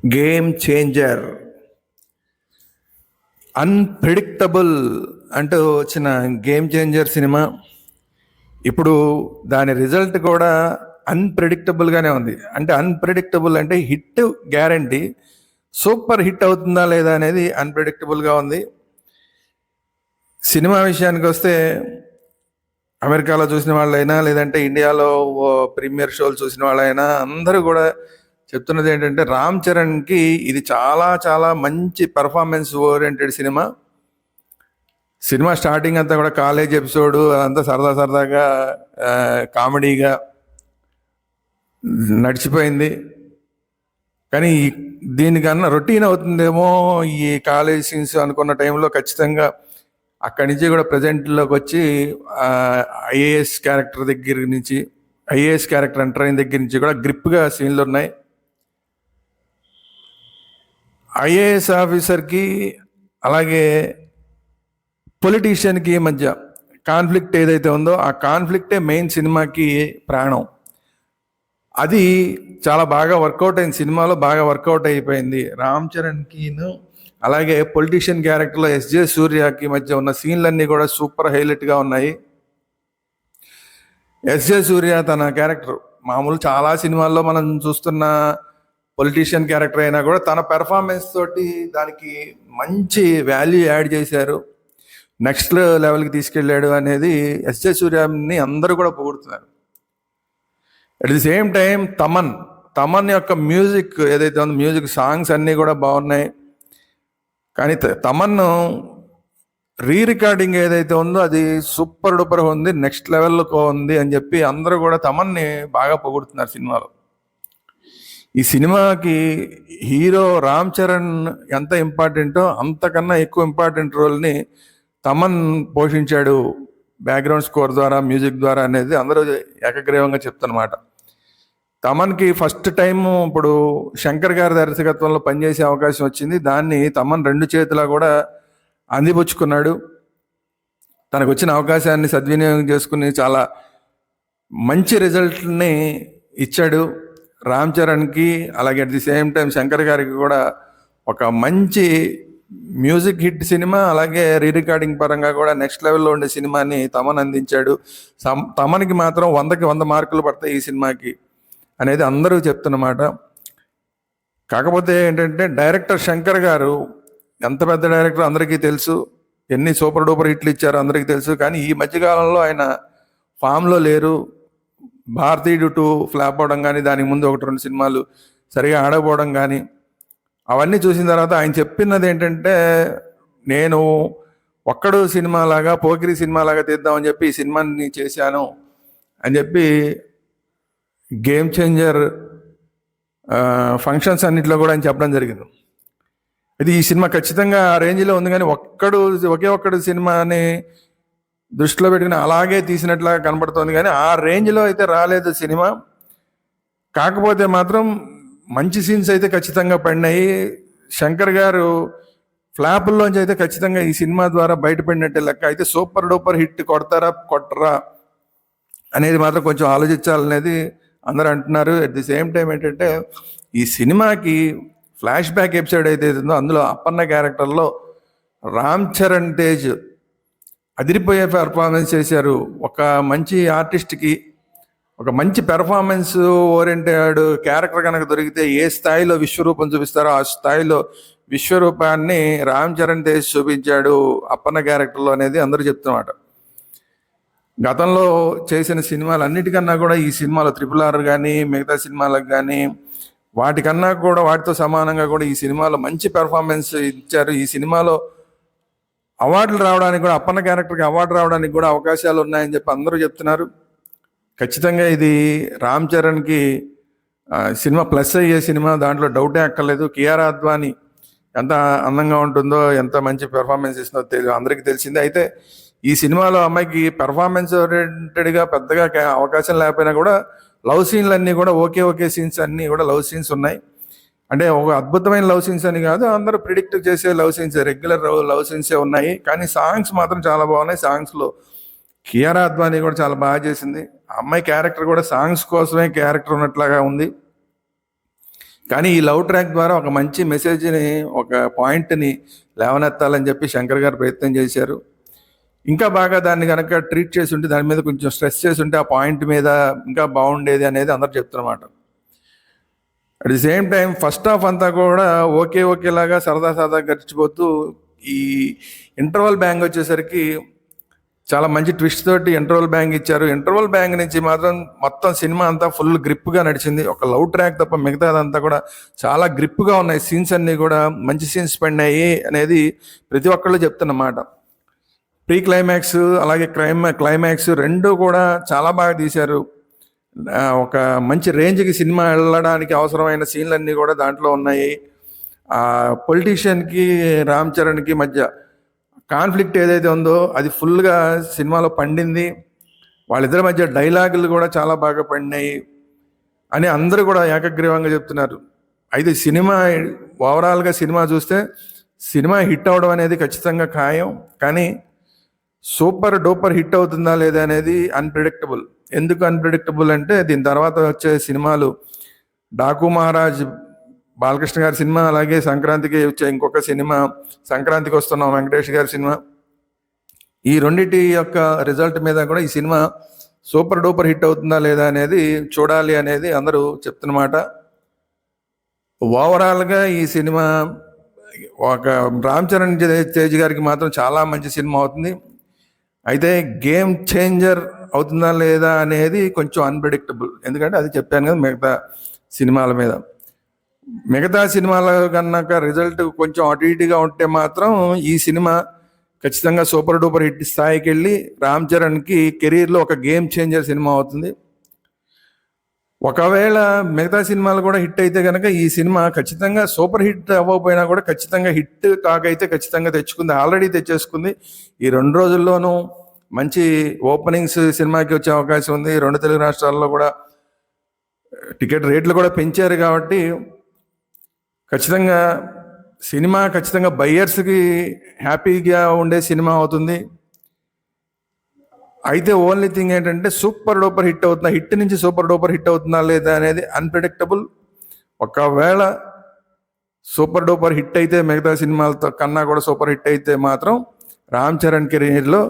Game changer, unpredictable అంటూ వచ్చిన game changer cinema ఇప్పుడు దాని రిజల్ట్ కూడా అన్ప్రెడిక్టబుల్గానే ఉంది. అంటే అన్ప్రెడిక్టబుల్ అంటే హిట్ గ్యారంటీ, సూపర్ హిట్ అవుతుందా లేదా అనేది అన్ప్రెడిక్టబుల్గా ఉంది. సినిమా విషయానికి వస్తే అమెరికాలో చూసిన వాళ్ళైనా లేదంటే ఇండియాలో ప్రీమియర్ షోలు చూసిన వాళ్ళైనా అందరూ కూడా చెప్తున్నది ఏంటంటే రామ్ చరణ్కి ఇది చాలా చాలా మంచి పెర్ఫార్మెన్స్ ఓరియంటెడ్ సినిమా. స్టార్టింగ్ అంతా కూడా కాలేజ్ ఎపిసోడ్ అంతా సరదా సరదాగా కామెడీగా నడిచిపోయింది. కానీ దీనికన్నా రొటీన్ అవుతుందేమో ఈ కాలేజ్ సీన్స్ అనుకున్న టైంలో ఖచ్చితంగా అక్కడి నుంచి కూడా ప్రజెంట్లోకి వచ్చి ఐఏఎస్ క్యారెక్టర్ ఎంటర్ అయిన దగ్గర నుంచి కూడా గ్రిప్గా సీన్లు ఉన్నాయి. ఐఏఎస్ ఆఫీసర్కి అలాగే పొలిటీషియన్కి మధ్య కాన్ఫ్లిక్ట్ ఏదైతే ఉందో ఆ కాన్ఫ్లిక్టే మెయిన్ సినిమాకి ప్రాణం. అది చాలా బాగా వర్కౌట్ అయింది, సినిమాలో బాగా వర్కౌట్ అయిపోయింది. రామ్ చరణ్కిను అలాగే పొలిటీషియన్ క్యారెక్టర్లో ఎస్జే సూర్యకి మధ్య ఉన్న సీన్లన్నీ కూడా సూపర్ హైలైట్గా ఉన్నాయి. ఎస్జే సూర్య తన క్యారెక్టర్ మామూలు చాలా సినిమాల్లో మనం చూస్తున్న పొలిటీషియన్ క్యారెక్టర్ అయినా కూడా తన పెర్ఫార్మెన్స్ తోటి దానికి మంచి వాల్యూ యాడ్ చేశారు, నెక్స్ట్ లెవెల్కి తీసుకెళ్ళాడు అనేది ఎస్జే సూర్యని అందరూ కూడా పొగుడుతున్నారు. At the same time Thaman యొక్క మ్యూజిక్ ఏదైతే ఉందో, మ్యూజిక్ సాంగ్స్ అన్నీ కూడా బాగున్నాయి. కానీ తమన్ రికార్డింగ్ ఏదైతే ఉందో అది సూపర్ డూపర్ ఉంది, నెక్స్ట్ లెవెల్లో ఉంది అని చెప్పి అందరూ కూడా తమన్ని బాగా పొగుడుతున్నారు సినిమాలో. ఈ సినిమాకి హీరో రామ్ చరణ్ ఎంత ఇంపార్టెంటో అంతకన్నా ఎక్కువ ఇంపార్టెంట్ రోల్ని తమన్ పోషించాడు బ్యాక్గ్రౌండ్ స్కోర్ ద్వారా, మ్యూజిక్ ద్వారా అనేది అందరూ ఏకగ్రీవంగా చెప్తున్నమాట. తమన్కి ఫస్ట్ టైం ఇప్పుడు శంకర్ గారి దర్శకత్వంలో పనిచేసే అవకాశం వచ్చింది. దాన్ని తమన్ రెండు చేతులా కూడా అందిపుచ్చుకున్నాడు. తనకు వచ్చిన అవకాశాన్ని సద్వినియోగం చేసుకుని చాలా మంచి రిజల్ట్ని ఇచ్చాడు రామ్ చరణ్కి. అలాగే at the same time Shankar గారికి కూడా ఒక మంచి మ్యూజిక్ హిట్ సినిమా, అలాగే రికార్డింగ్ పరంగా కూడా నెక్స్ట్ లెవెల్లో ఉండే సినిమాని తమన్ అందించాడు. తమన్కి మాత్రం 100కి 100 మార్కులు పడతాయి ఈ సినిమాకి అనేది అందరూ చెప్తున్నమాట. కాకపోతే ఏంటంటే డైరెక్టర్ శంకర్ గారు ఎంత పెద్ద డైరెక్టర్ అందరికీ తెలుసు, ఎన్ని సూపర్ డూపర్ హిట్లు ఇచ్చారో అందరికీ తెలుసు. కానీ ఈ మధ్యకాలంలో ఆయన ఫామ్లో లేరు. భారతీయుడు 2 ఫ్లాప్ అవడం కానీ, దానికి ముందు 1-2 సినిమాలు సరిగా ఆడకపోవడం కానీ, అవన్నీ చూసిన తర్వాత ఆయన చెప్పినది ఏంటంటే నేను ఒక్కడు సినిమాలాగా పోకిరి సినిమాలాగా తీద్దామని చెప్పి ఈ సినిమాని చేశాను అని చెప్పి గేమ్ చేంజర్ ఫంక్షన్స్ అన్నింటిలో కూడా ఆయన చెప్పడం జరిగింది. ఇది ఈ సినిమా ఖచ్చితంగా ఆ రేంజ్లో ఉంది. కానీ ఒకే ఒక్కడు సినిమాని దృష్టిలో పెట్టుకుని అలాగే తీసినట్లుగా కనబడుతుంది, కానీ ఆ రేంజ్లో అయితే రాలేదు సినిమా. కాకపోతే మాత్రం మంచి సీన్స్ అయితే ఖచ్చితంగా పడినాయి. శంకర్ గారు ఫ్లాపుల్లోంచి అయితే ఖచ్చితంగా ఈ సినిమా ద్వారా బయటపడినట్టే లెక్క. అయితే సూపర్ డూపర్ హిట్ కొట్టరా అనేది మాత్రం కొంచెం ఆలోచించాలనేది అందరూ అంటున్నారు. అట్ ది సేమ్ టైం ఏంటంటే ఈ సినిమాకి ఫ్లాష్ బ్యాక్ ఎపిసోడ్ అయితే ఉందో అందులో అప్పన్న క్యారెక్టర్లో రామ్ చరణ్ తేజ్ అదిరిపోయే పెర్ఫార్మెన్స్ చేశారు. ఒక మంచి ఆర్టిస్ట్కి ఒక మంచి పెర్ఫార్మెన్స్ ఓరియంటెడ్ క్యారెక్టర్ కనుక దొరికితే ఏ స్థాయిలో విశ్వరూపం చూపిస్తారో ఆ స్థాయిలో విశ్వరూపాన్ని రామ్ చరణ్ తేజ్ చూపించాడు అప్పన్న క్యారెక్టర్లో అనేది అందరూ చెప్తున్నమాట. గతంలో చేసిన సినిమాలు అన్నిటికన్నా కూడా ఈ సినిమాలో RRR కానీ మిగతా సినిమాలకు కానీ వాటికన్నా కూడా వాటితో సమానంగా కూడా ఈ సినిమాలో మంచి పెర్ఫార్మెన్స్ ఇచ్చారు. ఈ సినిమాలో అవార్డులు రావడానికి కూడా, అప్పన్న క్యారెక్టర్కి అవార్డు రావడానికి కూడా అవకాశాలు ఉన్నాయని చెప్పి అందరూ చెప్తున్నారు. ఖచ్చితంగా ఇది రామ్ చరణ్కి సినిమా ప్లస్ అయ్యే సినిమా, దాంట్లో డౌటే అక్కర్లేదు. కియారా అద్వానీ ఎంత అందంగా ఉంటుందో, ఎంత మంచి పెర్ఫార్మెన్స్ ఇస్తుందో అందరికీ తెలిసిందే. అయితే ఈ సినిమాలో అమ్మాయికి పెర్ఫార్మెన్స్ ఓరియంటెడ్గా పెద్దగా అవకాశం లేకపోయినా కూడా లవ్ సీన్లు అన్నీ కూడా ఒకే సీన్స్ అన్నీ కూడా లవ్ సీన్స్ ఉన్నాయి. అంటే ఒక అద్భుతమైన లవ్ సీన్స్ అని కాదు, అందరూ ప్రిడిక్ట్ చేసే లవ్ సీన్స్, రెగ్యులర్ లవ్ సీన్సే ఉన్నాయి. కానీ సాంగ్స్ మాత్రం చాలా బాగున్నాయి. సాంగ్స్లో కియారా అద్వానీ కూడా చాలా బాగా చేసింది. ఆ అమ్మాయి క్యారెక్టర్ కూడా సాంగ్స్ కోసమే క్యారెక్టర్ ఉన్నట్లాగా ఉంది. కానీ ఈ లవ్ ట్రాక్ ద్వారా ఒక మంచి మెసేజ్ని, ఒక పాయింట్ని లేవనెత్తాలని చెప్పి శంకర్ గారు ప్రయత్నం చేశారు. ఇంకా బాగా దాన్ని కనుక ట్రీట్ చేసి ఉంటే, దాని మీద కొంచెం స్ట్రెస్ చేసి ఉంటే, ఆ పాయింట్ మీద ఇంకా బాగుండేది అనేది అందరు చెప్తున్నమాట. At the same time first half అంతా కూడా ఒకేలాగా సరదా గడిచిపోతూ, ఈ ఇంటర్వల్ బ్యాంగ్ వచ్చేసరికి చాలా మంచి ట్విస్ట్ తోటి ఇంటర్వల్ బ్యాంగ్ ఇచ్చారు. ఇంటర్వల్ బ్యాంగ్ నుంచి మాత్రం మొత్తం సినిమా అంతా ఫుల్ గ్రిప్గా నడిచింది. ఒక లవ్ ట్రాక్ తప్ప మిగతాదంతా కూడా చాలా గ్రిప్గా ఉన్నాయి. సీన్స్ అన్నీ కూడా మంచి సీన్స్ పడినాయి అనేది ప్రతి ఒక్కళ్ళు చెప్తున్నమాట. ప్రీ క్లైమాక్స్ అలాగే క్లైమాక్స్ రెండు కూడా చాలా బాగా తీశారు. ఒక మంచి రేంజ్కి సినిమా వెళ్ళడానికి అవసరమైన సీన్లన్నీ కూడా దాంట్లో ఉన్నాయి. ఆ పొలిటీషియన్కి రామ్ చరణ్కి మధ్య కాన్ఫ్లిక్ట్ ఏదైతే ఉందో అది ఫుల్గా సినిమాలో పండింది. వాళ్ళిద్దరి మధ్య డైలాగులు కూడా చాలా బాగా పడినాయి అని అందరూ కూడా ఏకగ్రీవంగా చెప్తున్నారు. అయితే సినిమా ఓవరాల్గా సినిమా చూస్తే సినిమా హిట్ అవడం అనేది ఖచ్చితంగా ఖాయం. కానీ సూపర్ డూపర్ హిట్ అవుతుందా లేదా అనేది అన్ప్రిడిక్టబుల్. ఎందుకు అన్ప్రిడిక్టబుల్ అంటే, దీని తర్వాత వచ్చే సినిమాలు డాకు మహారాజ్ బాలకృష్ణ గారి సినిమా, అలాగే సంక్రాంతికి వచ్చే ఇంకొక సినిమా, సంక్రాంతికి వస్తున్నాం వెంకటేష్ గారి సినిమా, ఈ రెండింటి యొక్క రిజల్ట్ మీద కూడా ఈ సినిమా సూపర్ డూపర్ హిట్ అవుతుందా లేదా అనేది చూడాలి అనేది అందరూ చెప్తున్నమాట. ఓవరాల్గా ఈ సినిమా ఒక రామ్ చరణ్ తేజ్ గారికి మాత్రం చాలా మంచి సినిమా అవుతుంది. అయితే గేమ్ చేంజర్ అవుతుందా లేదా అనేది కొంచెం అన్ప్రెడిక్టబుల్. ఎందుకంటే అది చెప్పాను కదా, మిగతా సినిమాల మీద. మిగతా సినిమాల కన్నాక రిజల్ట్ కొంచెం అటు ఇటుగా ఉంటే మాత్రం ఈ సినిమా ఖచ్చితంగా సూపర్ డూపర్ హిట్ స్థాయికి వెళ్ళి రామ్ చరణ్కి కెరీర్లో ఒక గేమ్ చేంజర్ సినిమా అవుతుంది. ఒకవేళ మిగతా సినిమాలు కూడా హిట్ అయితే కనుక ఈ సినిమా ఖచ్చితంగా సూపర్ హిట్ అవ్వకపోయినా కూడా ఖచ్చితంగా హిట్ టాక్ అయితే ఖచ్చితంగా తెచ్చుకుంది, ఆల్రెడీ తెచ్చేసుకుంది. ఈ 2 రోజుల్లోనూ మంచి ఓపెనింగ్స్ సినిమాకి వచ్చే అవకాశం ఉంది. 2 తెలుగు రాష్ట్రాల్లో కూడా టికెట్ రేట్లు కూడా పెంచారు కాబట్టి ఖచ్చితంగా బయ్యర్స్కి హ్యాపీగా ఉండే సినిమా అవుతుంది. అయితే ఓన్లీ థింగ్ ఏంటంటే సూపర్ డూపర్ హిట్ అవుతుందా, హిట్ నుంచి సూపర్ డూపర్ హిట్ అవుతుందా లేదా అనేది అన్ప్రెడిక్టబుల్. ఒకవేళ సూపర్ డూపర్ హిట్ అయితే, మిగతా సినిమాలతో కన్నా కూడా సూపర్ హిట్ అయితే మాత్రం రామ్ చరణ్ కెరీర్లో